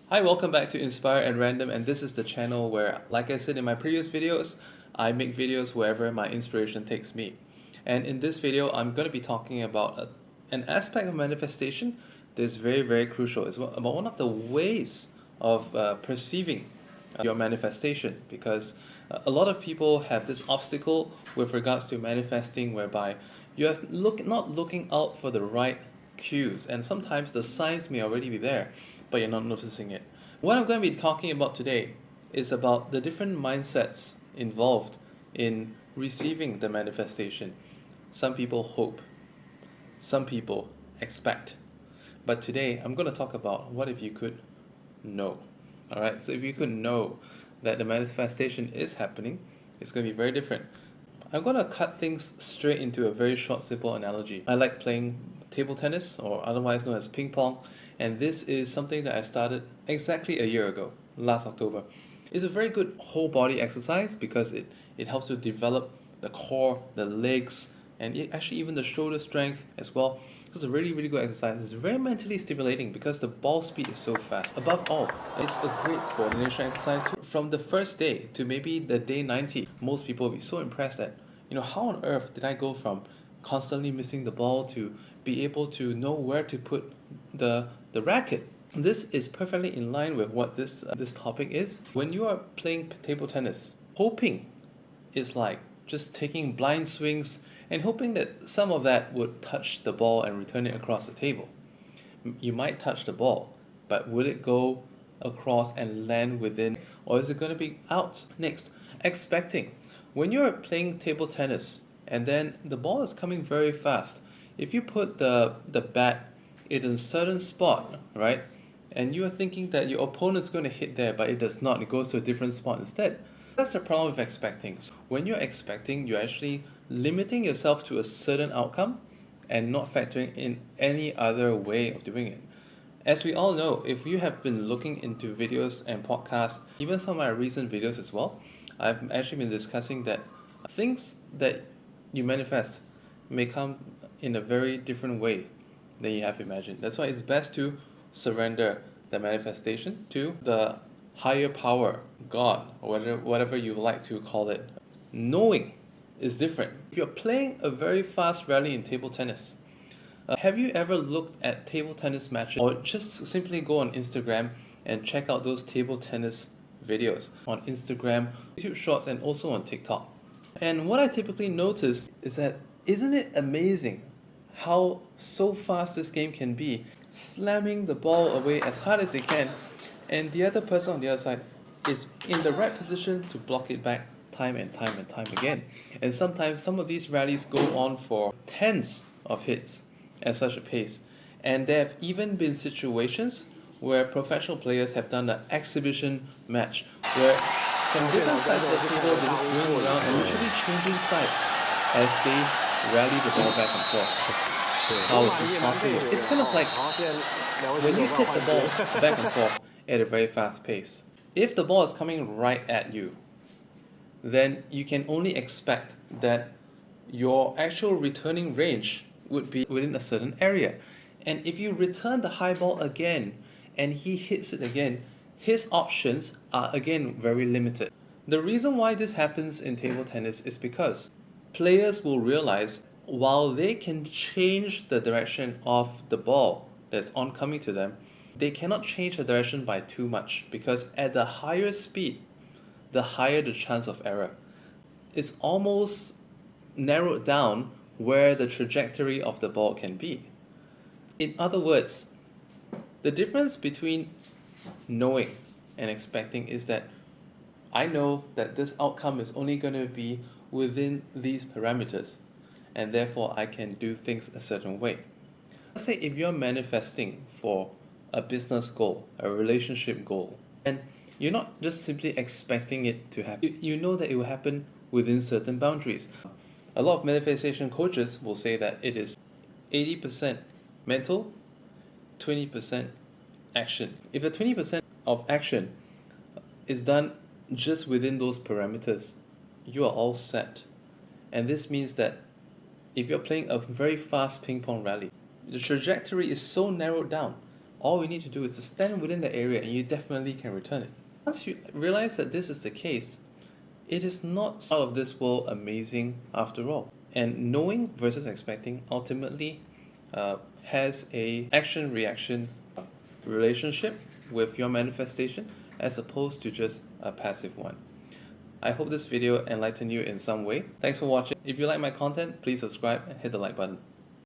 Hi, welcome back to Inspire and Random, and this is the channel where, like I said in my previous videos, I make videos wherever my inspiration takes me. And in this video, I'm going to be talking about an aspect of manifestation that's very, very crucial. It's about one of the ways of perceiving your manifestation, because a lot of people have this obstacle with regards to manifesting, whereby you are not looking out for the right cues, and sometimes the signs may already be there, but you're not noticing it. What I'm going to be talking about today is about the different mindsets involved in receiving the manifestation. Some people hope, some people expect. But today I'm going to talk about what if you could know. Alright, so if you could know that the manifestation is happening, it's going to be very different. I'm going to cut things straight into a very short, simple analogy. I like playing table tennis, or otherwise known as ping pong, and this is something that I started exactly a year ago, last October. It's a very good whole body exercise because it helps to develop the core, the legs, and actually even the shoulder strength as well. It's a really, really good exercise. It's very mentally stimulating because the ball speed is so fast. Above all, it's a great coordination exercise too. From the first day to maybe the day 90, most people will be so impressed that, how on earth did I go from constantly missing the ball to be able to know where to put the racket. This is perfectly in line with what this topic is. When you are playing table tennis, hoping is like just taking blind swings and hoping that some of that would touch the ball and return it across the table. You might touch the ball, but will it go across and land within, or is it going to be out? Next, expecting. When you're playing table tennis and then the ball is coming very fast, if you put the bat in a certain spot, right, and you are thinking that your opponent's going to hit there, but it does not, it goes to a different spot instead. That's the problem with expecting. So when you're expecting, you're actually limiting yourself to a certain outcome and not factoring in any other way of doing it. As we all know, if you have been looking into videos and podcasts, even some of my recent videos as well, I've actually been discussing that things that you manifest may come in a very different way than you have imagined. That's why it's best to surrender the manifestation to the higher power, God, or whatever you like to call it. Knowing is different. If you're playing a very fast rally in table tennis, have you ever looked at table tennis matches, or just simply go on Instagram and check out those table tennis videos on Instagram, YouTube Shorts, and also on TikTok? And what I typically notice is that, isn't it amazing how so fast this game can be, slamming the ball away as hard as they can, and the other person on the other side is in the right position to block it back time and time and time again. And sometimes some of these rallies go on for tens of hits at such a pace. And there have even been situations where professional players have done an exhibition match where from different sides of the table they're just going around and literally changing sides as they rally the ball back and forth. How is this possible? It's kind of like when you hit the ball back and forth at a very fast pace. If the ball is coming right at you, then you can only expect that your actual returning range would be within a certain area. And if you return the high ball again and he hits it again, his options are again very limited. The reason why this happens in table tennis is because players will realize while they can change the direction of the ball that's oncoming to them, they cannot change the direction by too much, because at the higher speed, the higher the chance of error. It's almost narrowed down where the trajectory of the ball can be. In other words, the difference between knowing and expecting is that I know that this outcome is only going to be within these parameters, and therefore I can do things a certain way. Let's say if you're manifesting for a business goal, a relationship goal, and you're not just simply expecting it to happen. You know that it will happen within certain boundaries. A lot of manifestation coaches will say that it is 80% mental, 20% action. If the 20% of action is done just within those parameters, you are all set. And this means that if you're playing a very fast ping pong rally, the trajectory is so narrowed down. all you need to do is to stand within the area and you definitely can return it. Once you realize that this is the case, it is not out of this world amazing after all. And knowing versus expecting ultimately has a action-reaction relationship with your manifestation as opposed to just a passive one. I hope this video enlightened you in some way. Thanks for watching. If you like my content, please subscribe and hit the like button.